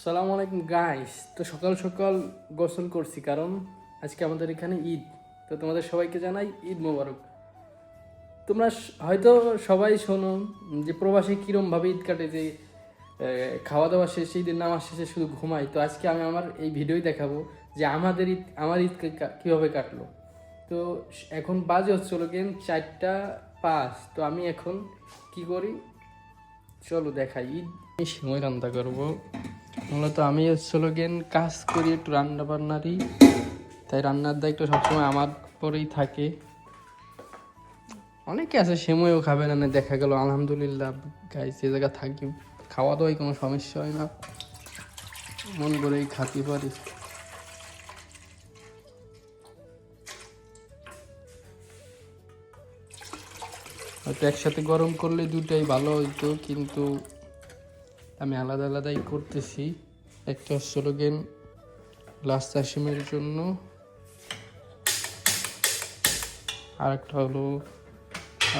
আসসালামু আলাইকুম গাইস। তো সকাল সকাল গোসল করছি কারণ আজকে আমাদের এখানে ঈদ। তো তোমাদের সবাইকে জানাই ঈদ মোবারক। তোমরা হয়তো সবাই শোনো যে প্রবাসী কীরমভাবে ঈদ কাটে, যে খাওয়া দাওয়া শেষে ঈদের নামাজ শেষে শুধু ঘুমাই। তো আজকে আমি আমার এই ভিডিওই দেখাবো যে আমার ঈদ কীভাবে কাটলো। তো এখন বাজে হচ্ছিল গেম 4টা 5। তো আমি এখন কি করি চলো দেখাই। ঈদ আমি সময় রান্না করবো। মূলত আমি হচ্ছিল গেন কাজ করি একটু রান্না বান্নারই, তাই রান্নার দায়িত্ব সবসময় আমার পরেই থাকে। অনেকে আছে সেময়ও খাবে না, দেখা গেল আলহামদুলিল্লাহ গাইস যে জায়গা থাকি খাওয়া দাওয়ায় কোনো সমস্যা হয় না, মন করেই খাতে পারি। হয়তো একসাথে গরম করলে দুটাই ভালো হইতো, কিন্তু আমি আলাদা আলাদাই করতেছি। একটা হচ্ছিল গেন লাস্ট আশিমের জন্য, আর একটা হলো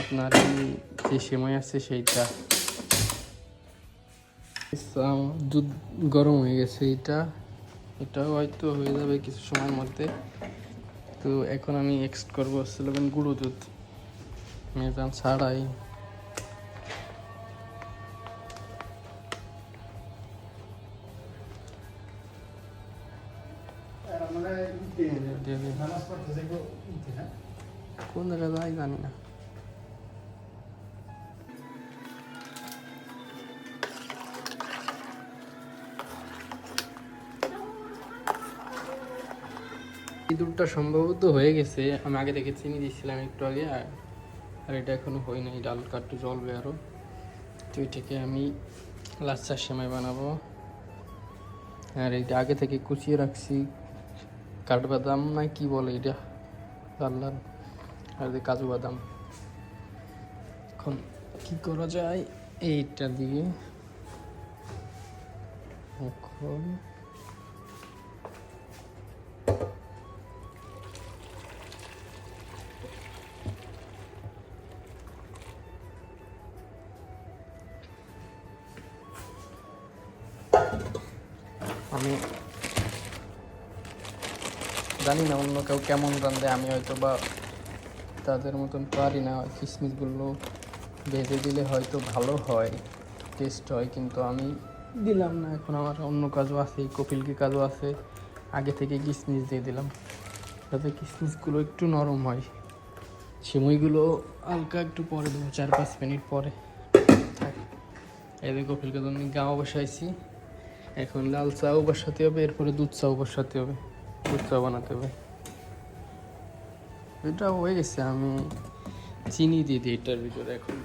আপনার যে সেমাই আছে সেইটা। দুধ গরম হয়ে গেছে, এটাও হয়তো হয়ে যাবে কিছু সময়ের মধ্যে। তো এখন আমি এক্সট করবো হচ্ছিল গুঁড়ো দুধ মেজান ছাড়াই। কোন জায়গায় যাই জানি না। দুধটা সম্ভবত হয়ে গেছে, আমি আগে থেকে চিনি দিয়েছিলাম একটু আগে, আর এটা এখনো হয় নাই, ডালটা একটু জ্বলবে আরো। তো এটাকে আমি লাচ্ছার সেমাই বানাবো। আর এটা আগে থেকে কুচিয়ে রাখছি কাঠবাদাম না কি বলে এটা, লাল লাল, আর কাজু বাদাম। এখন কি করা যায় এইটা দিয়ে, এখন আমি জানি না অন্য কেউ কেমন রান্ধে, আমি হয়তো বা তাদের মতন পারি না। কিশমিশগুলো ভেজে দিলে হয়তো ভালো হয়, টেস্ট হয়, কিন্তু আমি দিলাম না। এখন আমার অন্য কাজও আছে, কপিলকে কাজও আছে, আগে থেকে কিশমিশ দিয়ে দিলাম যাতে কিশমিশগুলো একটু নরম হয়। সিমইগুলো হালকা একটু পরে দেবো, 4-5 মিনিট পরে থাক। এদের কপিলকে তো আমি গাঁও বসাইছি, এখন লাল চাও বসাতে হবে, এরপরে দুধ চাও বসাতে হবে, দুধ চা বানাতে হবে। এটা হয়ে গেছে, আমি চিনি দিয়ে দিই এটার ভিতরে। এখন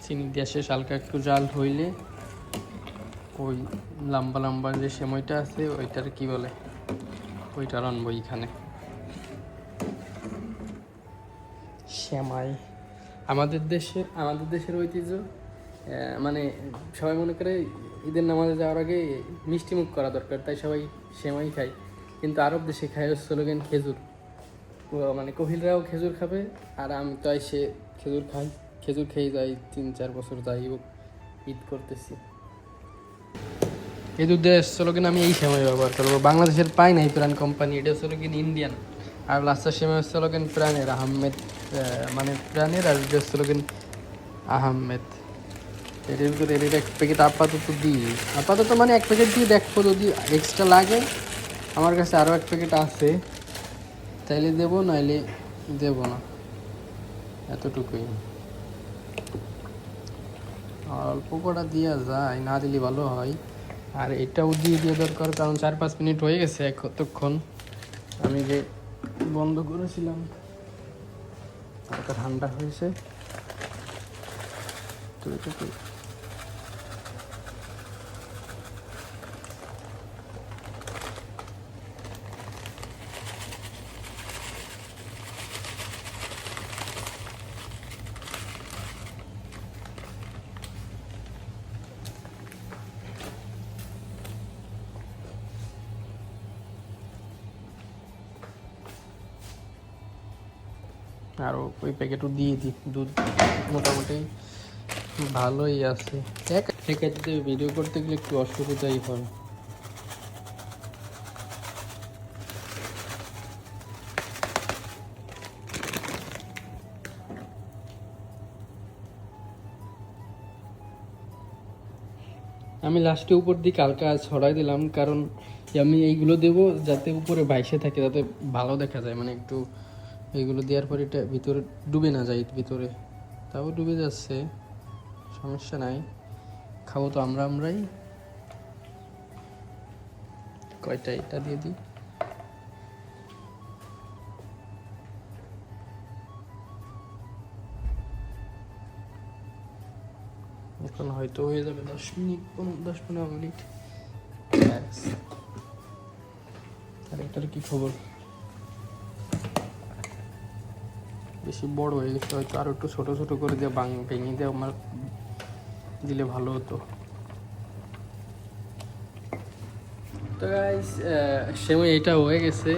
চিনি দিয়ে শেষ, হালকা একটু জাল হইলে ওই লম্বা লম্বা যে সেমাইটা আছে ওইটার কি বলে, ওইটা রানবো এইখানে। সেমাই আমাদের দেশের ঐতিহ্য। মানে সবাই মনে করে ঈদের নামাজে যাওয়ার আগে মিষ্টি মুখ করা দরকার, তাই সবাই সেমাই খায়। কিন্তু আরব দেশে খায় স্লোগান খেজুর। মানে কহিলরাও খেজুর খাবে, আর আমি তো সে খেজুর খাই, খেজুর খেয়ে যাই 3-4 বছর যাই হোক ঈদ করতেছি। এই দুধ স্লোগান আমি এই সেমাই ব্যবহার করবো, বাংলাদেশের পাই নাই প্রাণ কোম্পানি, এটা স্লোগান ইন্ডিয়ান। আর লাস্টার সেমাই স্লোগান প্রাণের আহমেদ, মানে প্রাণের, আর স্লোগান আহমেদ। এটার ভিতরে এর এক প্যাকেট আপাতত মানে এক প্যাকেট দিয়ে দেখবো, যদি এক্সট্রা লাগে আমার কাছে আরও এক প্যাকেট আছে, তাইলে দেবো, নাইলে দেবো না, এতটুকুই। অল্প কটা দেওয়া যায়, না দিলে ভালো হয়। আর এটাও দিয়ে দরকার, কারণ 4-5 মিনিট হয়ে গেছে এতক্ষণ আমি যে বন্ধ করেছিলাম, হালকা ঠান্ডা হয়েছে। তো এটুকুই। আরও ওই প্যাকেটও দিয়ে দিই। দুধ মোটামুটি ভালোই আছে। একাধিতে ভিডিও করতে গেলে একটু অসুবিধাই হয়। আমি লাস্টে উপর দিকে হালকা ছড়াই দিলাম, কারণ আমি এইগুলো দেবো যাতে উপরে বাইসে থাকে, যাতে ভালো দেখা যায়। মানে একটু এইগুলো দেওয়ার পর এটা ভিতরে ডুবে না যায় ভিতরে। তাও ডুবে যাচ্ছে, সমস্যা নাই, খাবো তো আমরাই। কয়টা এটা দিয়ে দিই। এখন হয়তো হয়ে যাবে 10-15 মিনিট। আর এটার কি খবর? বেশি বড় হয়ে গেছে, হয়তো আর একটু ছোট ছোট করে দিয়ে ভেঙে দিয়ে আমার দিলে ভালো হতো। তো গাইস, সেমই এটা হয়ে গেছে,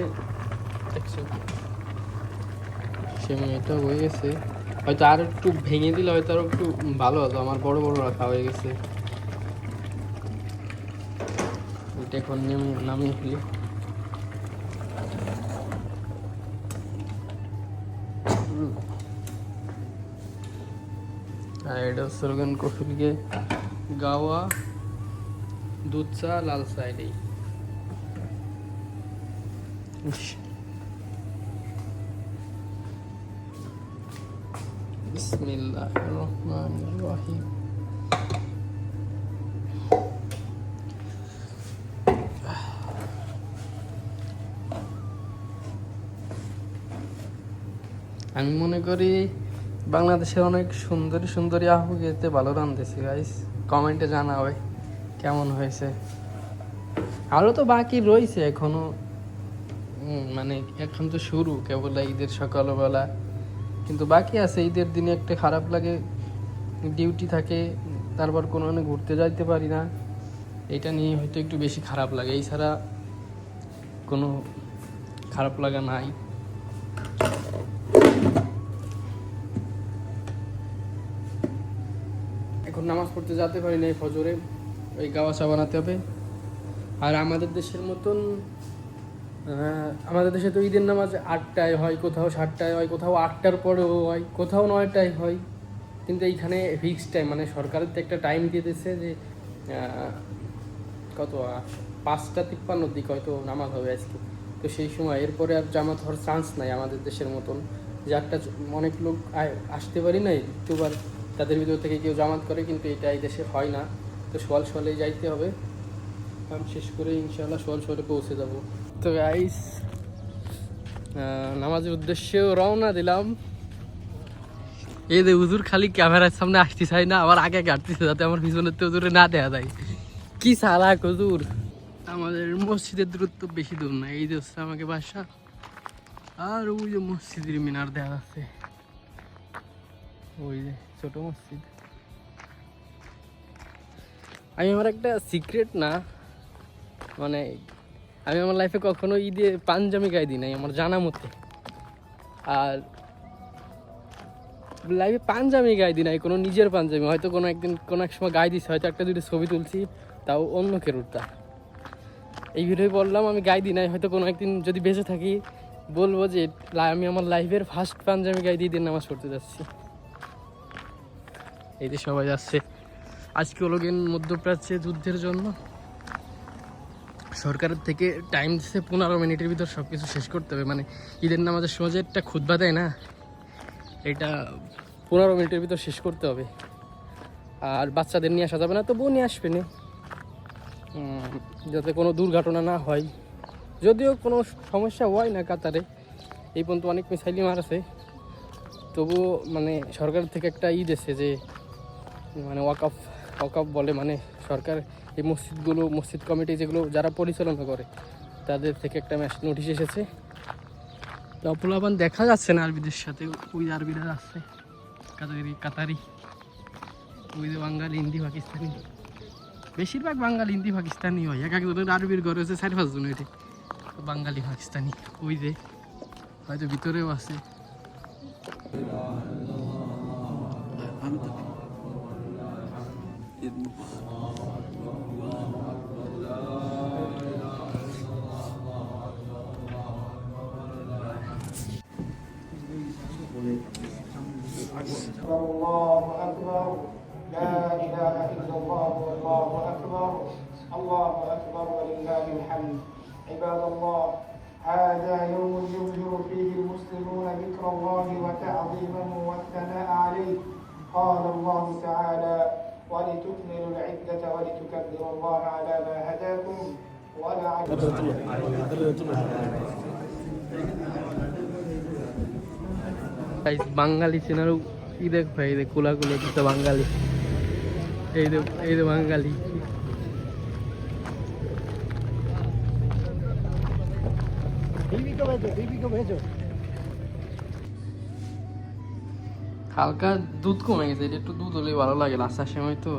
হয়তো আর একটু ভেঙে দিলে হয়তো আরো একটু ভালো হতো। আমার বড় বড় রাখা হয়ে গেছে, এটা এখন নামিয়ে ফেলি। আর এটা স্লোগান কফিকে গাওয়া দুধ চা লাল চা এটাই। বিসমিল্লাহির রহমানির রহিম। আমি মনে করি বাংলাদেশের অনেক সুন্দরী সুন্দরী আপু খেতে ভালো রাঁধতেছি। গাইস কমেন্টে জানাবে কেমন হয়েছে। আরও তো বাকি রয়েছে এখনো, মানে এখন তো শুরু কেবল ঈদের সকালবেলা, কিন্তু বাকি আছে। ঈদের দিনে একটা খারাপ লাগে, ডিউটি থাকে, তারপর কোনো ঘুরতে যাইতে পারি না, এটা নিয়ে হয়তো একটু বেশি খারাপ লাগে। এছাড়া কোনো খারাপ লাগা নাই। এখন নামাজ পড়তে যেতে পারি না, ফজরে ওই গাওয়া চা বানাতে হবে। আর আমাদের দেশের মতন, আমাদের দেশে তো ঈদের নামাজ 8টায় হয়, কোথাও 7টায় হয়, কোথাও 8টার পরেও হয়, কোথাও 9টায় হয়। কিন্তু এইখানে ফিক্সড টাইম, মানে সরকারের তো একটা টাইম দিয়ে দিচ্ছে যে কত 5:53 দিক হয়তো নামাজ হবে আজকে। তো সেই সময় এরপরে আর জামাত হওয়ার চান্স নাই আমাদের দেশের মতন, যে একটা অনেক লোক আসতে পারি নাই দ্বিতীয়বার, তাদের ভিতর থেকে কেউ জামাত করে, কিন্তু এটা এই দেশে হয় না। তো সকালে যাইতে হবে, কাম শেষ করে ইনশাআল্লাহ সকালে পৌঁছে যাব। তো গাইস, নামাজের উদ্দেশ্যেও রওনা দিলাম। এই যে হুজুর খালি ক্যামেরার সামনে আসতে চাই না, আবার আগে কাটতেছে যাতে আমার পিছনের তো হুজুরে না দেখা যায়। কি চালাক হুজুর। আমাদের মসজিদের দূরত্ব বেশি দূর না, এই যে হচ্ছে আমাকে বাসা, আর ওই যে মসজিদের মিনার দেখা যাচ্ছে, ওই যে ছোট মসজিদ। আমি আমার একটা সিক্রেট না, মানে আমি আমার লাইফে কখনো ঈদে পাঞ্জাবি গায়ে দিই নাই আমার জানা মতে। আর লাইফে পাঞ্জাবি গায়ে দিই নাই, কোনো নিজের পাঞ্জাবি, হয়তো কোনো একদিন কোনো এক সময় গায়ে দিছি, হয়তো একটা দুটো ছবি তুলছি, তাও অন্য কেরুরটা। এই ভিডিও বললাম আমি গায়ে দিই নাই, হয়তো কোনো একদিন যদি বেঁচে থাকি বলবো যে আমি আমার লাইফের ফার্স্ট পাঞ্জাবি গায়ে দিয়ে ঈদের নামাজ পড়তে যাচ্ছি। এই যে সবাই যাচ্ছে আজকে হলো গিয়ে মধ্যপ্রাচ্যে যুদ্ধের জন্য। সরকারের থেকে টাইম দিচ্ছে 15 মিনিটের ভিতর সব কিছু শেষ করতে হবে। মানে ঈদের নামাজের সময় যে একটা খুতবা দেয় না, এটা 15 মিনিটের ভিতর শেষ করতে হবে। আর বাচ্চাদের নিয়ে আসা যাবে না, তো বউ নিয়ে আসবে না, যাতে কোনো দুর্ঘটনা না হয়। যদিও কোনো সমস্যা হয় না কাতারে, এই পর্যন্ত অনেক মিসাইলি মারছে, তবুও মানে সরকার থেকে একটা এসে যে মানে ওয়াকফ বলে, মানে সরকার এই মসজিদ কমিটি যেগুলো যারা পরিচালনা করে তাদের থেকে একটা নোটিশ এসেছে। পোলাপান দেখা যাচ্ছে না আরবিদের সাথে, ওই আরবিরা আসছে কাতারি, ওই যে বাঙালি, হিন্দি, পাকিস্তানি, বেশিরভাগ বাঙালি, হিন্দি, পাকিস্তানি হয়। এক একজনের আরবির ঘরে হচ্ছে 4-5 জন, এটি বাঙালি পাকিস্তানি। ওই যে হয়তো ভিতরেও আছে। الله أكبر لا إله إلا الله والله أكبر الله أكبر ولله الحمد عباد الله هذا يوم يظهر فيه المسلمون ذكر الله وتعظيمه والثناء عليه قال الله تعالى ولتكملوا العدة ولتكبروا الله على ما هداكم ولعلكم বাঙালি চেনারও ই দেখ ভাই, এই কোলাগুলো দিতে বাঙালি, এই যে বাঙালি। হালকা দুধ কমে গেছে, এটা একটু দুধ হলেই ভালো লাগে নাস্তার সময় তো।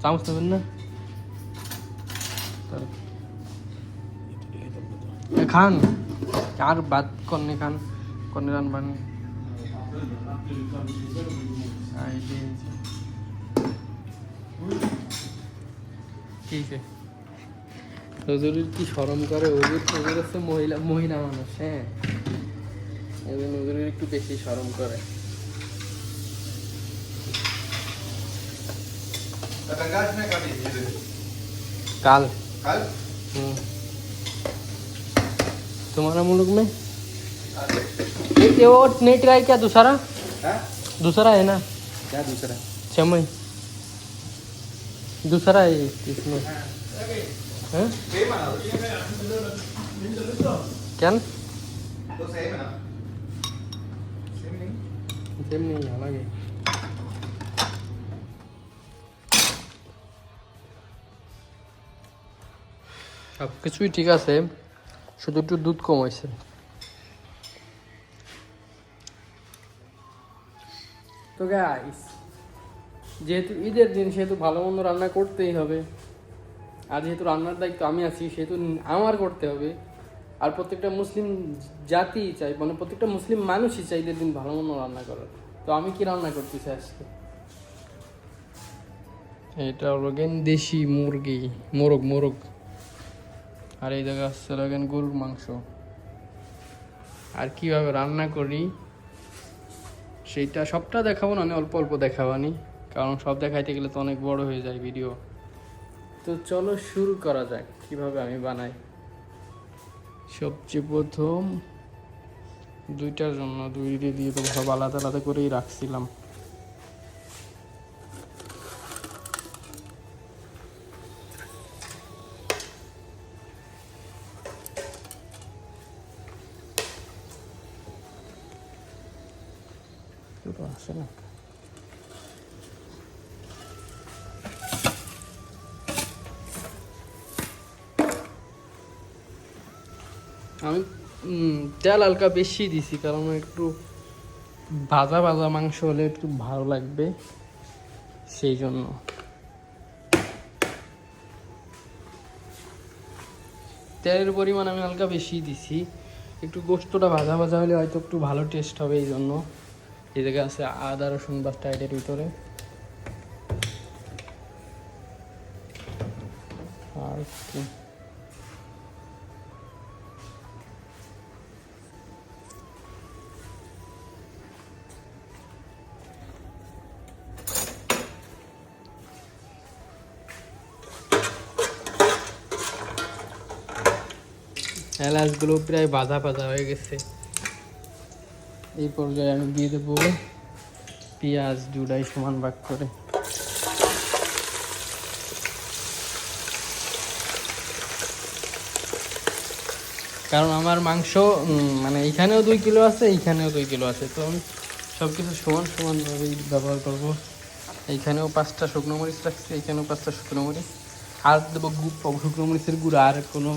চামচ নেবেন না? খান আর বাদ কন্যে খান, কন্যে রান বান নজরুল কি শরম করে, ওদের হচ্ছে মহিলা মানুষ। হ্যাঁ, এবার নজরুল একটু বেশি শরম করে। काल कल तुम्हारा मुल्क में ये वो नहीं ट्राई क्या दूसरा? दूसरा है ना? क्या दूसरा? चमई दूसरा है इसमें। हैं? क्या? तो सही है ना? सेम नहीं अलग है। সব কিছুই ঠিক আছে, শুধু একটু দুধ কম হয়েছে। তো গাইস, যেহেতু ঈদের দিন সেহেতু ভালো মন্দ রান্না করতেই হবে, আর যেহেতু রান্নার দায়িত্ব আমি আছি সেহেতু আমার করতে হবে। আর প্রত্যেকটা মুসলিম জাতি চাই, মানে প্রত্যেকটা মুসলিম মানুষই চাই ঈদের দিন ভালো মন্দ রান্না করার। তো আমি কি রান্না করতেছি আজকে? এটা হলো দেশি মুরগি, মোরগ। আর এই জায়গা হচ্ছে গরুর মাংস। আর কিভাবে রান্না করি সেইটা সবটা দেখাবো না, অল্প অল্প দেখাবানি, কারণ সব দেখাইতে গেলে তো অনেক বড় হয়ে যায় ভিডিও। তো চলো শুরু করা যাক কিভাবে আমি বানাই। সবচেয়ে প্রথম দুইটার জন্য দুইটা দিয়ে তো সব আলাদা আলাদা করেই রাখছিলাম। আসে না আমি তেল হালকা বেশি দিছি, কারণ একটু ভাজা ভাজা মাংস হলে একটু ভালো লাগবে, সেই জন্য। তেলের পরিমাণ আমি হালকা বেশি দিছি, একটু গোস্তটা ভাজা ভাজা হলে হয়তো একটু ভালো টেস্ট হবে, এই জন্য। এই জায়গায় আছে আদা রসুন বাটা এটার ভিতরে, আর কি এলাচগুলো প্রায় ভাজা ভাজা হয়ে গেছে। এই পর্যায়ে আমি দিয়ে দেবো পেঁয়াজ দুটাই সমান ভাগ করে। কারণ আমার মাংস মানে এইখানেও 2 কিলো আছে, এইখানেও 2 কিলো আছে, তো আমি সব কিছু সমান সমানভাবেই ব্যবহার করব। এইখানেও 5টা শুকনো মরিচ রাখছি, এইখানেও 5টা শুকনো মরিচ, আর দেবো শুকনো মরিচের গুঁড়া। আর কোনো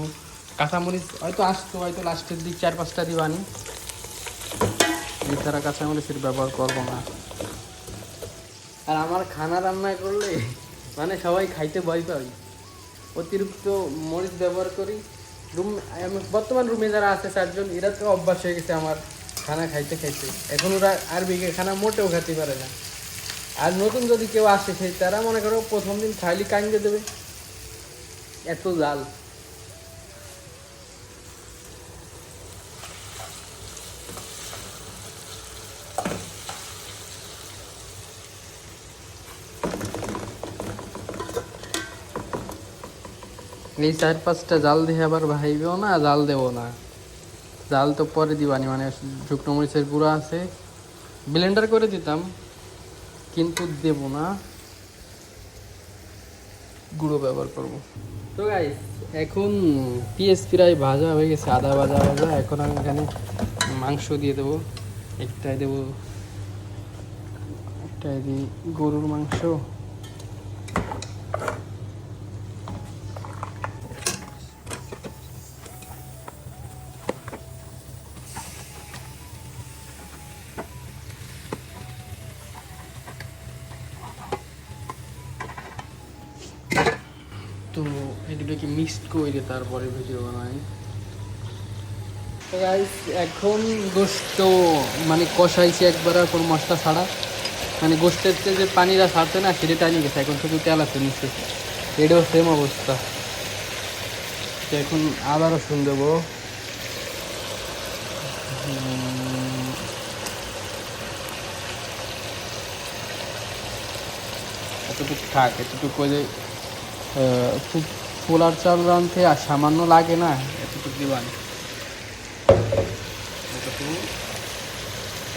কাঁচামরিচ হয়তো আসতো, হয়তো লাস্টের দিক 4-5টা দিবানি, এছাড়া কাঁচামরিচের ব্যবহার করবো না। আর আমার খানা রান্না করলে মানে সবাই খাইতে ভয় পাই, অতিরিক্ত মরিচ ব্যবহার করি। আমি বর্তমান রুমে যারা আছে 4 জন, এরা তো অভ্যাস হয়ে গেছে আমার খানা খাইতে খাইতে এখন ওরা আরবিকে খানা মোটেও খেতে পারে না। আর নতুন যদি কেউ আসে সেই তারা মনে করো প্রথম দিন খাইলে কাইন্দে দেবে, এত জাল। এই 4-5টা জাল দিয়ে আবার ভাইবেও না, জাল দেবো না। জাল তো পরে দিবানি, মানে শুকনো মরিচের গুঁড়া আছে, ব্লেন্ডার করে দিতাম কিন্তু দেব না, গুঁড়ো ব্যবহার করব। তো গাইস এখন পিএস প্রায় ভাজা হয়ে গেছে, আদা ভাজা ভাজা। এখন আমি এখানে মাংস দিয়ে দেবো, একটাই দেবো, একটাই দিই গরুর মাংস। তো এগুলোকে মিক্সড করে তারপরে ভিডিও বানাই। তো গাইস এখন গোস্ত মানে কষাইছি একবার, আর কোনো মশলা ছাড়া, মানে গোস্তের যে পানিটা ছাড়ছে না সেটা টানিয়ে গেছে, এখন শুধু তেল আছে নিচে, এটাও সেম অবস্থা। তো এখন আদা রসুন দেবো, এতটুকু থাক, এতটুকু করে খুব পোলার চাল রাঁধতে আর সামান্য লাগে না, এতটুকু দিবানি। এতটুকু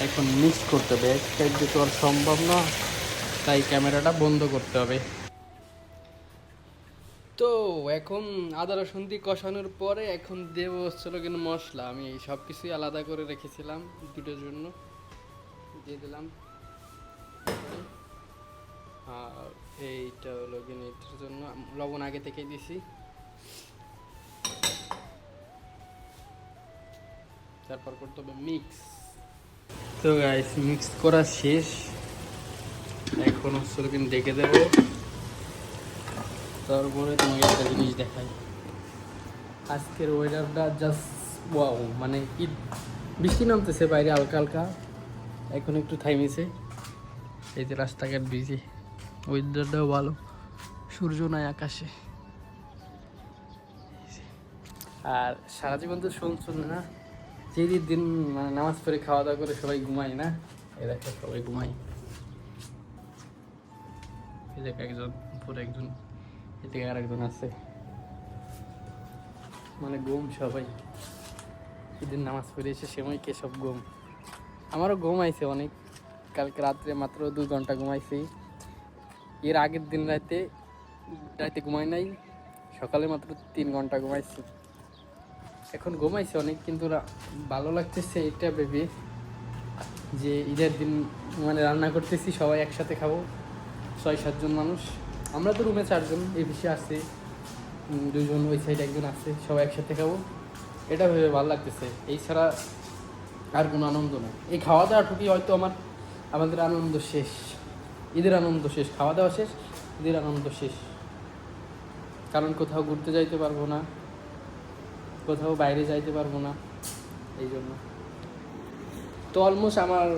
এখন মিক্স করতে হবে, এক সাইড দিয়ে তো আর সম্ভব না, তাই ক্যামেরাটা বন্ধ করতে হবে। তো এখন আদা রসুন দিয়ে কষানোর পরে এখন দেবো হচ্ছিল কিন্তু মশলা। আমি এই সব কিছুই আলাদা করে রেখেছিলাম দুটোর জন্য, দিয়ে দিলাম। আর এইটা হলো কিন্তু এটার জন্য লবণ আগে থেকেই দিছি, তারপর করতে হবে মিক্স। তো গাইস মিক্স করা শেষ, এখন হচ্ছে কিন্তু ডেকে দেবো। তারপরে তোমাকে একটা জিনিস দেখাই, আজকের ওয়েদারটা জাস্ট ওয়াও, মানে ঈদ বৃষ্টি নামতেছে বাইরে হালকা হালকা, এখন একটু থাইমেছে। এই যে রাস্তাঘাট ভিজে, ওয়েদারটাও ভালো, সূর্য নাই আকাশে। আর সারা জীবন তো শুনছেন না, যে দিন মানে নামাজ পড়ে খাওয়া দাওয়া করে সবাই ঘুমাই না, এ দেখো সবাই ঘুমাই। এই দেখ একজন পুরো একজন, এদিকে আর একজন আছে, মানে ঘুম সবাই। সেদিন নামাজ পড়ে এসে সময় কে সব ঘুম, আমারও ঘুম আইছে অনেক, কালকে রাত্রে মাত্র 2 ঘন্টা ঘুমাইছি। এর আগের দিন রাতে ঘুমাই নাই, সকালে মাত্র 3 ঘন্টা ঘুমাইছি। এখন ঘুমাইছি অনেক, কিন্তু ভালো লাগতেছে এটা ভেবে যে ঈদের দিন মানে রান্না করতেছি, সবাই একসাথে খাবো, 6-7 জন মানুষ। আমরা তো রুমে 4 জন, এই বেশি আছে 2 জন, ওই সাইড একজন আছে, সবাই একসাথে খাবো, এটা ভেবে ভালো লাগতেছে। এই ছাড়া আর কোনো আনন্দ নেই। এই খাওয়া দাওয়াটুকুই হয়তো আমাদের আনন্দ শেষ, ঈদের আনন্দ শেষ, খাওয়া দাওয়া শেষ, ঈদের আনন্দ শেষ। কারণ কোথাও ঘুরতে যাইতে পারবো না, কোথাও বাইরে যাইতে পারবো না, এই জন্য। তো অলমোস্ট আমার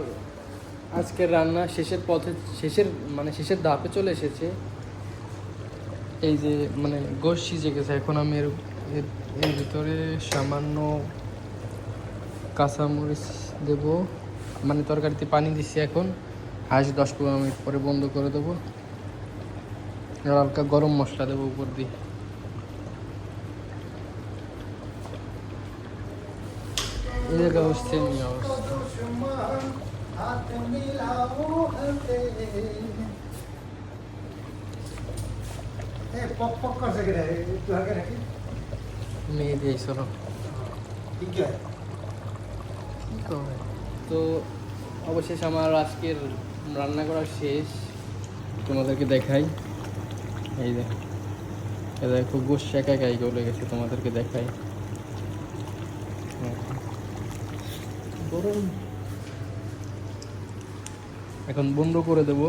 আজকের রান্না শেষের পথে, শেষের ধাপে চলে এসেছে। এই যে মানে গোশ সিজে গেছে, এখন আমি এর ভিতরে সামান্য কাঁচামরিচ দেবো, মানে তরকারিতে পানি দিচ্ছি এখন, 10-15 মিনিট পরে বন্ধ করে দেবো। আর হালকা গরম মশলা দেবো উপর দিয়ে। এই জায়গা হচ্ছে অবস্থা। মেয়ে দিয়ে চলো তো অবশেষ আমার আজকের রান্না করা শেষ, তোমাদেরকে দেখাই। এই দেখো গোশ একা একাই গলে গেছে, তোমাদেরকে দেখাই। গরম, এখন বন্ধ করে দেবো।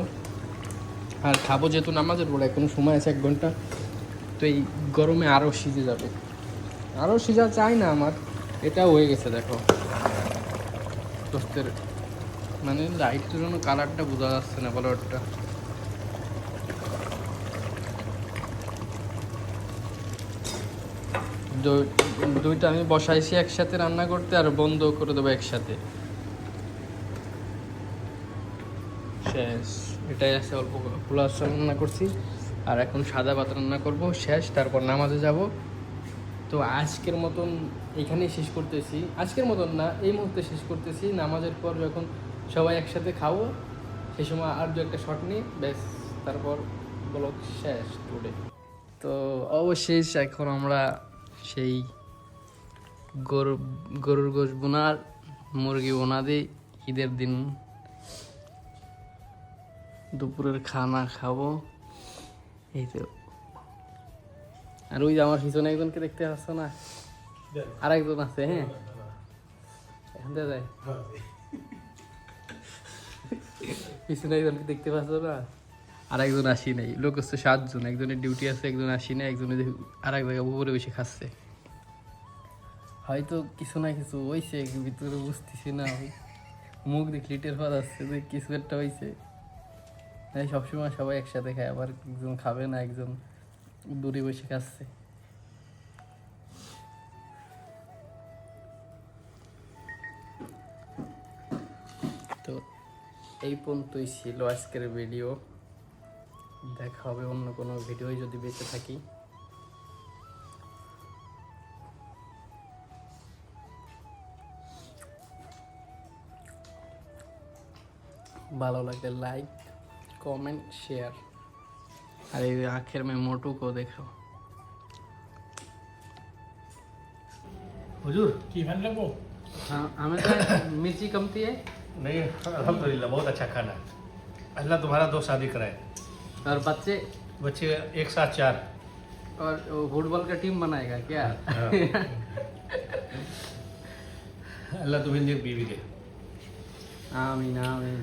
আর খাবো যেহেতু নামাজের পরে, এখনো সময় আছে 1 ঘন্টা, তো এই গরমে আরও সিজে যাবে। আরও সিজা চাই না আমার, এটা হয়ে গেছে দেখো। গোস্তের মানে লাইটের জন্য কালারটা বোঝা যাচ্ছে না বলটা। দুইটা আমি বসাইছি একসাথে রান্না করতে আর বন্ধ করে দেবো একসাথে। শেষ। এটাই আছে, অল্প পোলাও রান্না করছি আর এখন সাদা ভাত রান্না করব, শেষ। তারপর নামাজে যাব। তো আজকের মতন এখানেই শেষ করতেছি, আজকের মতন না, এই মুহূর্তে শেষ করতেছি। নামাজের পর যখন সবাই একসাথে খাবো সেই সময় আর দু একটা শট নিয়ে ব্যাস, তারপর ব্লগ শেষ টুডে। তো অবশেষ এখন আমরা সেই গরুর গোশত বোনার মুরগি বোনা দিই ঈদের দিন দুপুরের খানা খাবো। এই তো। আর ওই যে আমার পিছনে একজনকে দেখতে পাচ্ছ না, আর একজন আছে। হ্যাঁ, এখান থেকে যায়, পিছনে একজনকে দেখতে পাচ্ছ না, আর একজন আসি নাই। লোক হচ্ছে 7 জন, একজনের ডিউটি আছে, একজন আসি নাই, একজনের আর এক জায়গায় উপরে বসে খাচ্ছে। হয়তো কিছু না কিছু হয়েছে ভিতরে, বুঝতেছি না। ওই মুখ দেখলি টের পাওয়া যাচ্ছে যে কিছু একটা হয়েছে। তাই সবসময় সবাই একসাথে খায়, আবার একজন খাবে না, একজন দূরে বসে খাচ্ছে। তো এই পর্যন্তই ছিল আজকের ভিডিও। দেখা হবে অন্য কোনো ভিডিও যদি বেঁচে থাকি। ভালো লাগলে लाइक कमेंट शेयर। अरे आखिर में मोटू को देखो। हुजूर की फैन लगो हाँ, हमें तो मिर्ची कमती है। नहीं, अल्हम्दुलिल्लाह बहुत अच्छा खाना। अल्लाह तुम्हारा दो शादी कराए, और बच्चे बच्चे एक साथ 4। और वो फुटबॉल का टीम बनाएगा क्या? हाँ। अल्लाह तुम्हें नेक बीवी दे। आमीन आमीन।